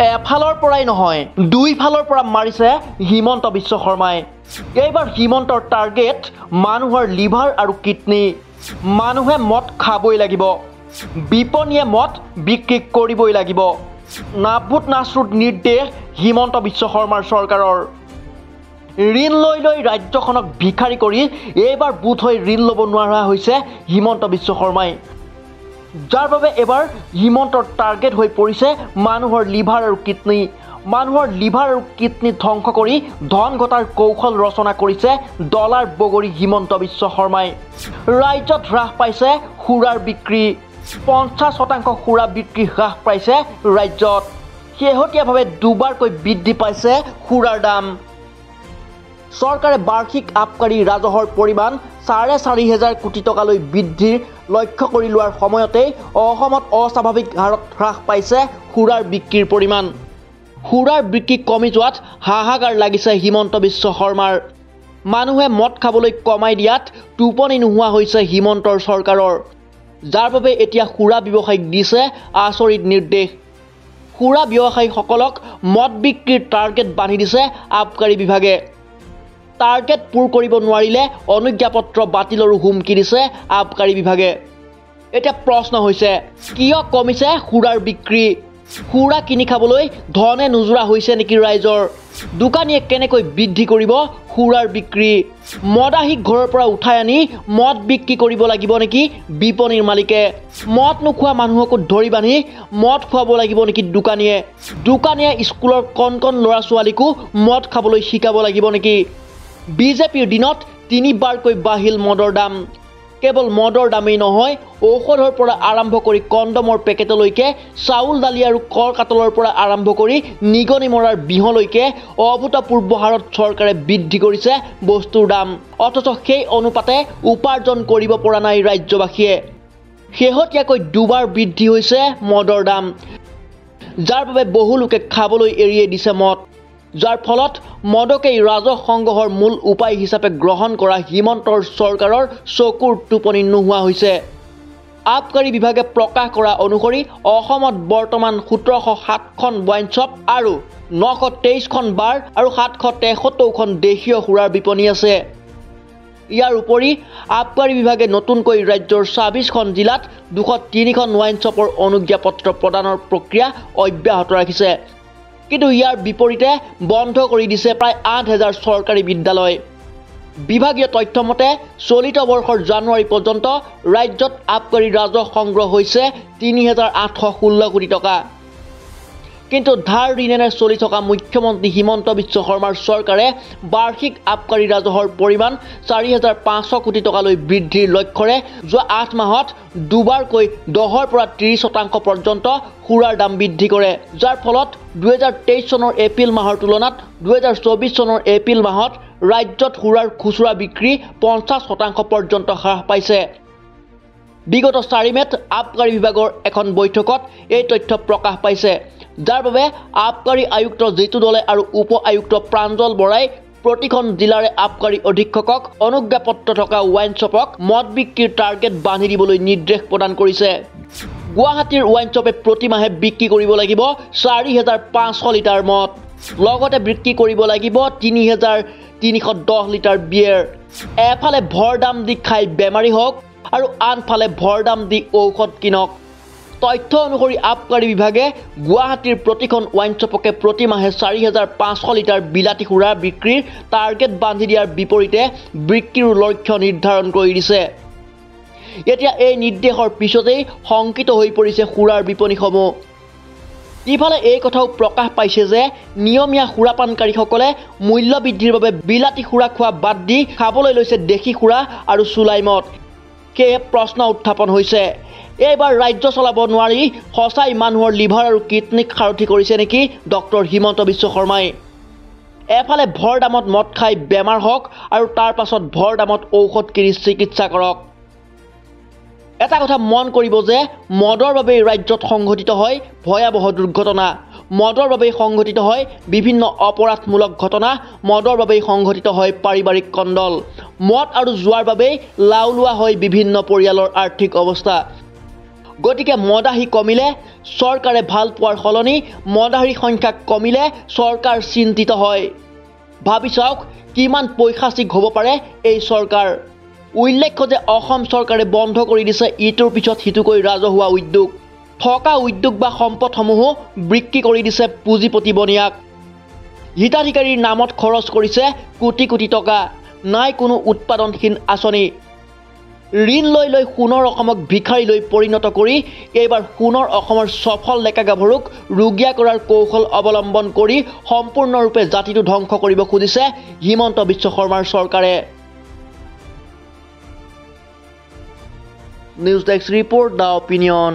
এফালৰ পৰাই নহয় দুইফালৰ পৰা মাৰিছে হিমন্ত বিশ্ব শৰ্মাই। এইবাৰ হিমন্তৰ টাৰ্গেট মানুহৰ লিভাৰ আৰু কিডনী। মানুহে মদ খাবই লাগিব, বিপণীয়ে মদ বিক্ৰী কৰিবই লাগিব। নাবুত নাচৰুত নিৰ্দেশ হিমন্ত বিশ্ব শৰ্মাৰ চৰকাৰৰ। ঋণ লৈ লৈ ৰাজ্যখনক ভিখাৰী কৰি এইবাৰ বুধ হৈ ঋণ ল'ব নোৱাৰা হৈছে হিমন্ত বিশ্ব শৰ্মাই, যাৰ বাবে এবাৰ হিমন্তৰ টাৰ্গেট হৈ পৰিছে মানুহৰ লিভাৰ আৰু কিডনী। মানুহৰ লিভাৰ আৰু কিডনী ধ্বংস কৰি ধন ঘটাৰ কৌশল ৰচনা কৰিছে ডলাৰ বগৰী হিমন্ত বিশ্ব শৰ্মাই। ৰাজ্যত হ্ৰাস পাইছে সুৰাৰ বিক্ৰী। 50% সুৰা বিক্ৰী হ্ৰাস পাইছে ৰাজ্যত। শেহতীয়াভাৱে দুবাৰকৈ বৃদ্ধি পাইছে সুৰাৰ দাম। চৰকাৰে বাৰ্ষিক আবকাৰী ৰাজহৰ পৰিমাণ 4,500 কোটি টকালৈ বৃদ্ধিৰ লক্ষ্য কৰি লোৱাৰ সময়তেই অসমত অস্বাভাৱিক হাৰত হ্ৰাস পাইছে সুৰাৰ বিক্ৰীৰ পৰিমাণ। সুৰাৰ বিক্ৰী কমি যোৱাত হাহাকাৰ লাগিছে হিমন্ত বিশ্ব শৰ্মাৰ। মানুহে মদ খাবলৈ কমাই দিয়াত টোপনি নোহোৱা হৈছে হিমন্তৰ চৰকাৰৰ, যাৰ বাবে এতিয়া সুৰা ব্যৱসায়ীক দিছে আচৰিত নিৰ্দেশ। সুৰা ব্যৱসায়ীসকলক মদ বিক্ৰীৰ টাৰ্গেট বান্ধি দিছে আবকাৰী বিভাগে। টাৰ্গেট পূৰ কৰিব নোৱাৰিলে অনুজ্ঞাপত্ৰ বাতিলৰো হুমকি দিছে আবকাৰী বিভাগে। এতিয়া প্ৰশ্ন হৈছে, কিয় কমিছে সুৰাৰ বিক্ৰী? সুৰা কিনি খাবলৈ ধনে নোজোৰা হৈছে নেকি ৰাইজৰ? দোকানীয়ে কেনেকৈ বৃদ্ধি কৰিব সুৰাৰ বিক্ৰী? মদাহীক ঘৰৰ পৰা উঠাই আনি মদ বিক্ৰী কৰিব লাগিব নেকি বিপণীৰ মালিকে? মদ নোখোৱা মানুহকো ধৰি বান্ধি মদ খুৱাব লাগিব নেকি দোকানীয়ে? দোকানীয়ে স্কুলৰ কণ কণ ল'ৰা ছোৱালীকো মদ খাবলৈ শিকাব লাগিব নেকি? বিজেপিৰ দিনত 3বাৰকৈ বাঢ়িল মদৰ দাম। কেৱল মদৰ দামেই নহয়, ঔষধৰ পৰা আৰম্ভ কৰি কণ্ডমৰ পেকেটলৈকে, চাউল দালি আৰু কৰ কাটলৰ পৰা আৰম্ভ কৰি নিগনি মৰাৰ বিহলৈকে অভূতপূৰ্ব হাৰত চৰকাৰে বৃদ্ধি কৰিছে বস্তুৰ দাম। অথচ সেই অনুপাতে উপাৰ্জন কৰিব পৰা নাই ৰাজ্যবাসীয়ে। শেহতীয়াকৈ দুবাৰ বৃদ্ধি হৈছে মদৰ দাম, যাৰ বাবে বহু লোকে খাবলৈ এৰিয়ে দিছে মদ। যাৰ ফলত মদকেই ৰাজহ সংগ্ৰহৰ মূল উপায় হিচাপে গ্ৰহণ কৰা হিমন্তৰ চৰকাৰৰ চকুৰ টোপনি নোহোৱা হৈছে। আবকাৰী বিভাগে প্ৰকাশ কৰা অনুসৰি অসমত বৰ্তমান 1707খন ৱাইন শ্বপ আৰু 923খন বাৰ আৰু 773খন দেশীয় সুৰাৰ বিপণী আছে। ইয়াৰ উপৰি আবকাৰী বিভাগে নতুনকৈ ৰাজ্যৰ 26খন জিলাত 203খন ৱাইন শ্বপৰ অনুজ্ঞাপত্ৰ প্ৰদানৰ প্ৰক্ৰিয়া অব্যাহত ৰাখিছে। কিন্তু ইয়াৰ বিপৰীতে বন্ধ কৰি দিছে প্ৰায় 8,000 চৰকাৰী বিদ্যালয়। বিভাগীয় তথ্য মতে চলিত বৰ্ষৰ জানুৱাৰী পৰ্যন্ত ৰাজ্যত আবকাৰী ৰাজহ সংগ্ৰহ হৈছে 3,816 কোটি টকা। কিন্তু ধাৰ ঋণেৰে চলি থকা মুখ্যমন্ত্ৰী হিমন্ত বিশ্ব শৰ্মাৰ চৰকাৰে বাৰ্ষিক আবকাৰী ৰাজহৰ পৰিমাণ 4,500 কোটি টকালৈ বৃদ্ধিৰ লক্ষ্যৰে যোৱা 8 মাহত দুবাৰকৈ 10ৰ পৰা 30% পৰ্যন্ত সুৰাৰ দাম বৃদ্ধি কৰে, যাৰ ফলত 2023 চনৰ এপ্ৰিল মাহৰ তুলনাত 2024 চনৰ এপ্ৰিল মাহত ৰাজ্যত সুৰাৰ খুচুৰা বিক্ৰী 50% পৰ্যন্ত হ্ৰাস পাইছে। বিগত 4 মে'ত আবকাৰী বিভাগৰ এখন বৈঠকত এই তথ্য প্ৰকাশ পাইছে, যাৰ বাবে আবকাৰী আয়ুক্ত জিতু দলে আৰু উপ আয়ুক্ত প্ৰাঞ্জল বৰাই প্ৰতিখন জিলাৰে আবকাৰী অধীক্ষকক অনুজ্ঞাপত্ৰ থকা ৱাইন শ্বপক মদ বিক্ৰীৰ টাৰ্গেট বান্ধি দিবলৈ নিৰ্দেশ প্ৰদান কৰিছে। গুৱাহাটীৰ ৱাইন শ্বপে প্ৰতি মাহে বিক্ৰী কৰিব লাগিব 4,500 লিটাৰ মদ, লগতে বিক্ৰী কৰিব লাগিব 3,310 লিটাৰ বিয়েৰ। এফালে ভৰ দাম দি খাই বেমাৰী হওক আৰু আনফালে ভৰ দাম দি ঔষধ কিনক। তথ্য অনুসৰি আবকাৰী বিভাগে গুৱাহাটীৰ প্ৰতিখন ৱাইন শ্বপকে প্ৰতি মাহে 4,500 লিটাৰ বিলাতী সুৰা বিক্ৰীৰ টাৰ্গেট বান্ধি দিয়াৰ বিপৰীতে বিক্ৰীৰ লক্ষ্য নিৰ্ধাৰণ কৰি দিছে। এতিয়া এই নিৰ্দেশৰ পিছতেই শংকিত হৈ পৰিছে সুৰাৰ বিপণীসমূহ। ইফালে এই কথাও প্ৰকাশ পাইছে যে নিয়মীয়া সুৰাপানকাৰীসকলে মূল্য বৃদ্ধিৰ বাবে বিলাতী সুৰা খোৱা বাদ দি খাবলৈ লৈছে দেশী সুৰা আৰু চুলাই মদ। সেয়ে প্ৰশ্ন উত্থাপন হৈছে, এইবাৰ ৰাজ্য চলাব নোৱাৰি সঁচাই মানুহৰ লিভাৰ আৰু কিডনীক সাৰথি কৰিছে নেকি ডক্টৰ হিমন্ত বিশ্ব শৰ্মাই? এফালে ভৰ দামত মদ খাই বেমাৰ হওক আৰু তাৰ পাছত ভৰ দামত ঔষধ কিনি চিকিৎসা কৰক। এটা কথা মন কৰিব যে মদৰ বাবেই ৰাজ্যত সংঘটিত হয় ভয়াৱহ দুৰ্ঘটনা, মদৰ বাবেই সংঘটিত হয় বিভিন্ন অপৰাধমূলক ঘটনা, মদৰ বাবেই সংঘটিত হয় পাৰিবাৰিক কণ্ডল, মদ আৰু জুৱাৰ বাবেই লাওলোৱা হয় বিভিন্ন পৰিয়ালৰ আৰ্থিক অৱস্থা। গতিকে মদাহী কমিলে চৰকাৰে ভাল পোৱাৰ সলনি মদাহীৰ সংখ্যা কমিলে চৰকাৰ চিন্তিত হয়। ভাবি চাওক কিমান পৈশাচিক হ'ব পাৰে এই চৰকাৰ। উল্লেখ্য যে অসম চৰকাৰে বন্ধ কৰি দিছে ইটোৰ পিছত সিটোকৈ ৰাজহুৱা উদ্যোগ। থকা উদ্যোগ বা সম্পদসমূহো বিক্ৰী কৰি দিছে পুঁজিপতি বনিয়াক। হিতাধিকাৰীৰ নামত খৰচ কৰিছে কোটি কোটি টকা। নাই কোনো উৎপাদনহীন আঁচনি। ঋণ লৈ লৈ সোণৰ অসমক ভিখাৰীলৈ পৰিণত কৰি এইবাৰ সোণৰ অসমৰ সফল ডেকা গাভৰুক ৰুগীয়া কৰাৰ কৌশল অৱলম্বন কৰি সম্পূৰ্ণৰূপে জাতিটো ধ্বংস কৰিব খুজিছে হিমন্ত বিশ্ব শৰ্মাৰ চৰকাৰে। News desk report the opinion.